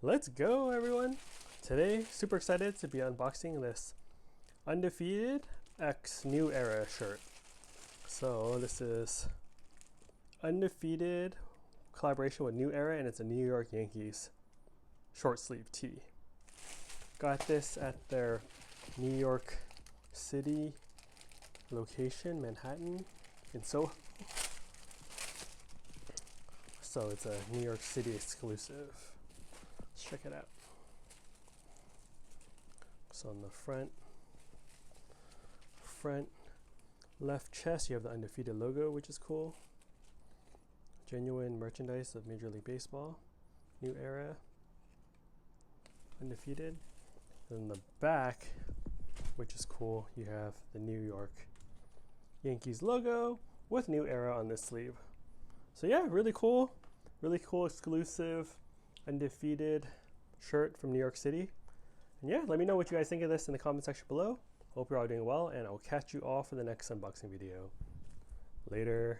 Let's go, everyone. Today, super excited to be unboxing this Undefeated X New Era shirt. So this is Undefeated collaboration with New Era, and it's a New York Yankees short sleeve tee. Got this at their New York City location, Manhattan, in Soho. So it's a New York City exclusive. Let's check it out. So on the front left chest, you have the Undefeated logo, which is cool. Genuine merchandise of Major League Baseball, New Era, Undefeated. Then the back, which is cool, you have the New York Yankees logo with New Era on this sleeve. So yeah, really cool exclusive Undefeated shirt from New York City. And yeah, let me know what you guys think of this in the comment section below. Hope you're all doing well, and I'll catch you all for the next unboxing video. Later.